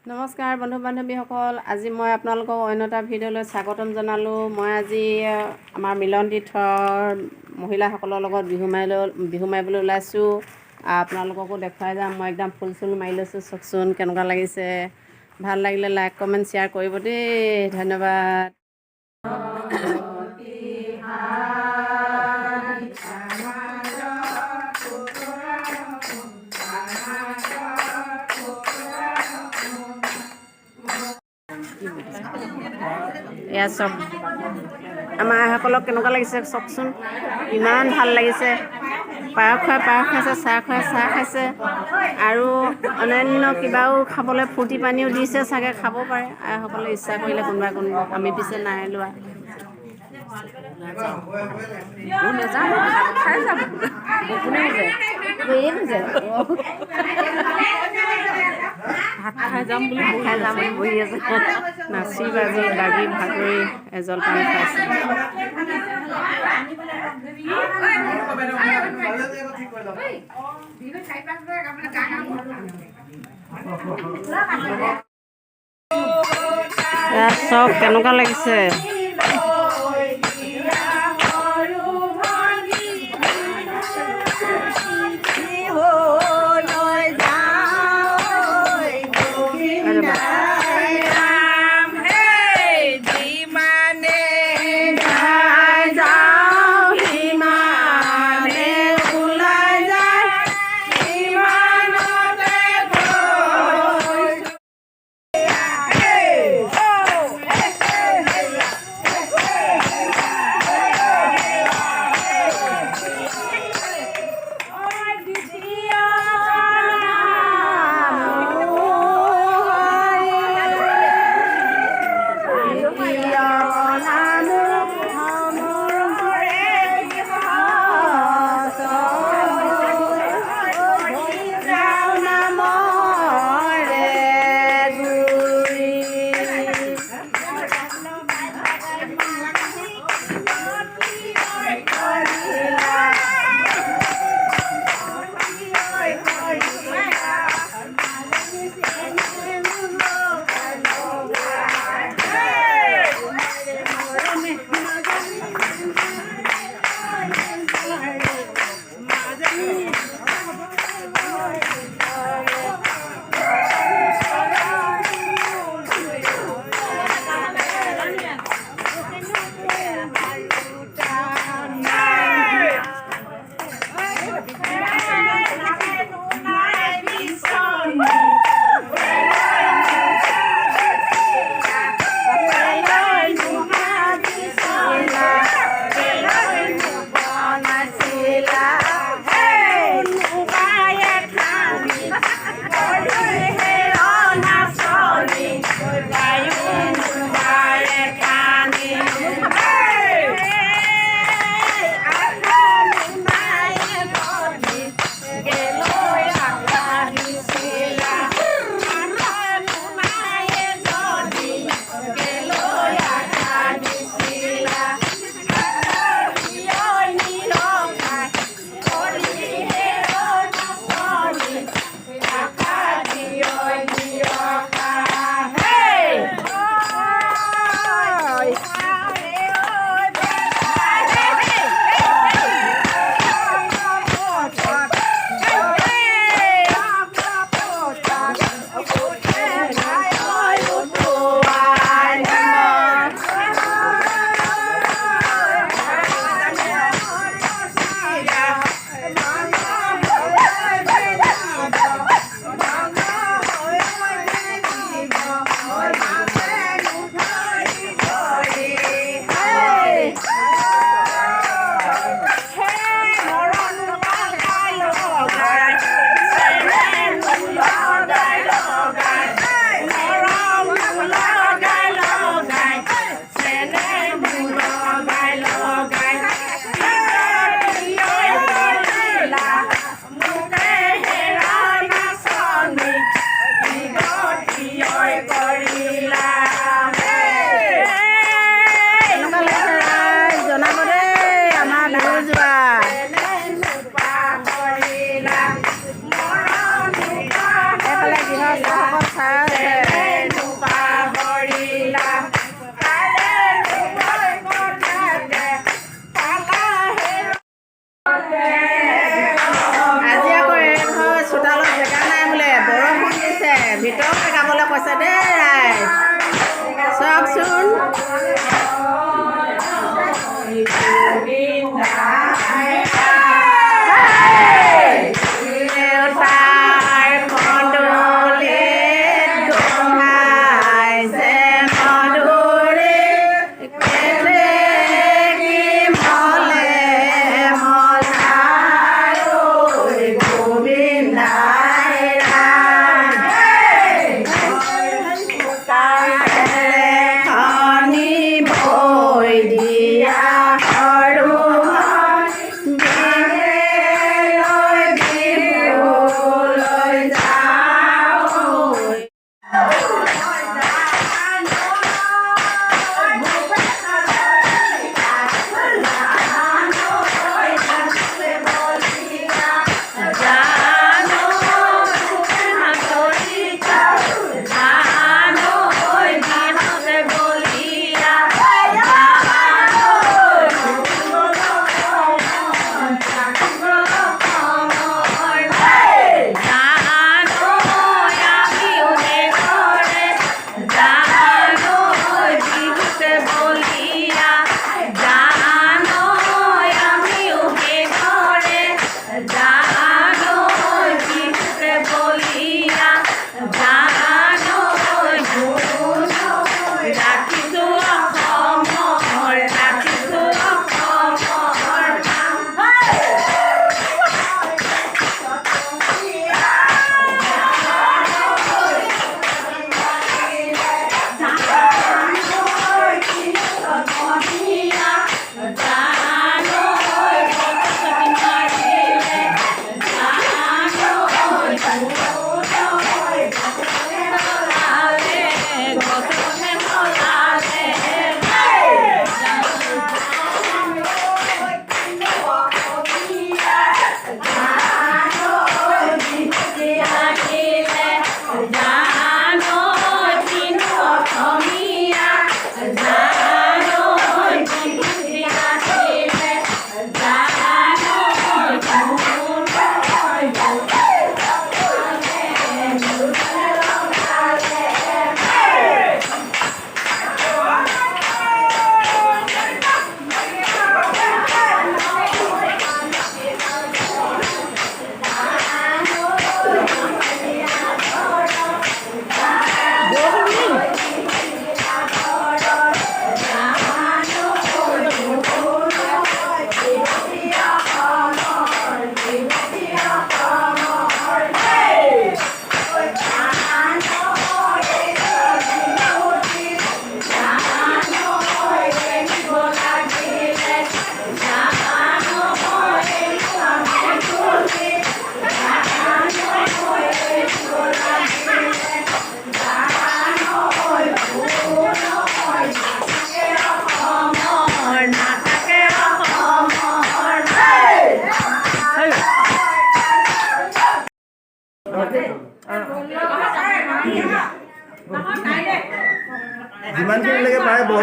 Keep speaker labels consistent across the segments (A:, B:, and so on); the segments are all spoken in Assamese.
A: নমস্কাৰ বন্ধু বান্ধৱীসকল, আজি মই আপোনালোকক অন্য এটা ভিডিঅ'লৈ স্বাগতম জনালোঁ। মই আজি আমাৰ মিলন তীৰ্থৰ মহিলাসকলৰ লগত বিহু মাৰিবলৈ ওলাইছোঁ। আপোনালোককো দেখুৱাই যাম। মই একদম ফুল চুল মাৰি লৈছোঁ, চাওকচোন কেনেকুৱা লাগিছে। ভাল লাগিলে লাইক কমেণ্ট শ্বেয়াৰ কৰিব দেই। ধন্যবাদ। এয়া চব আমাৰ আইসকলক কেনেকুৱা লাগিছে চাওকচোন, ইমান ভাল লাগিছে। পায়স খাইছে, চাহ খাইছে আৰু অন্যান্য কিবাও খাবলৈ ফূৰ্তি পানীও দিছে চাগে, খাব পাৰে আইসকলে ইচ্ছা কৰিলে কোনোবা। আমি পিছে নাই লোৱা। খাই যাম বুলি বহি আছে, নাচি বাজি লাগি ভাগৰি জলপান খাইছে। চব কেনেকুৱা লাগিছে। Hãy subscribe cho kênh Ghiền Mì Gõ để không bỏ lỡ những video hấp dẫn. ভিতৰতে গাবলৈ কৈছে দেই ৰাইজ চাওকচোন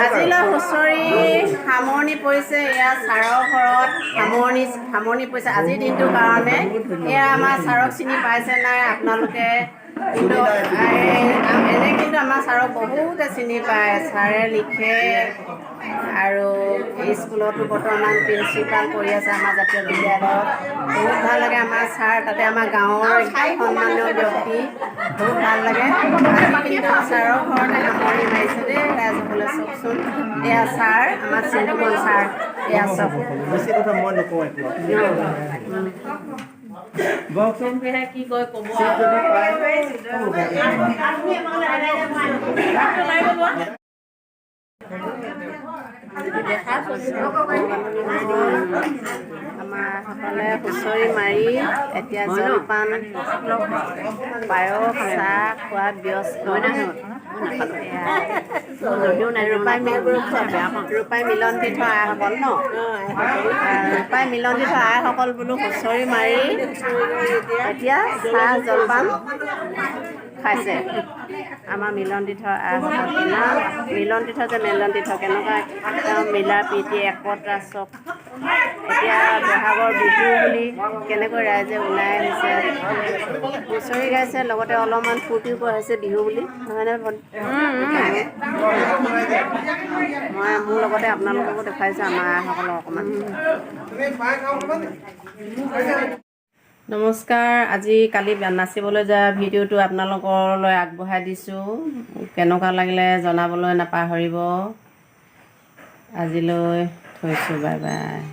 A: আজিলৈ হুঁচৰি সামৰণি পৰিছে এয়া ছাৰৰ ঘৰত সামৰণি পৰিছে আজিৰ দিনটোৰ কাৰণে এয়া আমাৰ ছাৰক চিনি পাইছে নাই আপোনালোকে কিন্তু এনে কিন্তু আমাৰ ছাৰক বহুতে চিনি পায় ছাৰে লিখে আৰু স্কুলতো বৰ্তমান প্ৰিন্সিপাল কৰি আছে আমাৰ জাতীয় বিদ্যালয়ত বহুত ভাল লাগে আমাৰ ছাৰ তাতে আমাৰ গাঁৱৰ সন্মানীয় ব্যক্তি বহুত ভাল লাগে আজি কিন্তু ছাৰৰ ঘৰতে সামৰণি মাৰিছে দেই ৰাইজসকলে চাওকচোন এয়া ছাৰ আমাৰ চিন্তুমন ছাৰ এয়া চাওক
B: বেছি কথা মই নকওঁ
A: কি কয় ক'ব আমাৰ সকলে হুঁচৰি মাৰি এতিয়া জলপান পায়স চাহ খোৱাত ব্যস্ত ৰূপাই মিলন তীৰ্থ আইসকল ন ৰূপাই মিলন তীৰ্থ আইসকল বোলো হুঁচৰি মাৰি এতিয়া চাহ জলপান দেখাইছে আমাৰ মিলন তীৰ্থৰ আইসকল কিমান মিলন তীৰ্থ যে মিলন তীৰ্থ কেনেকুৱা একদম মিলা প্ৰীতি একতা চব এতিয়া বহাগৰ বিহু বুলি কেনেকৈ ৰাইজে ওলাই আহিছে হুঁচৰি গাইছে লগতে অলপমান ফূৰ্তিও কৰাইছে বিহু বুলি নহয়নে মই মোৰ লগতে আপোনালোককো দেখুৱাইছোঁ আমাৰ আইসকলক অকণমান নমস্কাৰ আজি কালি নাচিবলৈ যোৱা ভিডিঅ'টো আপোনালোকলৈ আগবঢ়াই দিছোঁ কেনেকুৱা লাগিলে জনাবলৈ নাপাহৰিব আজিলৈ থৈছোঁ বাই বাই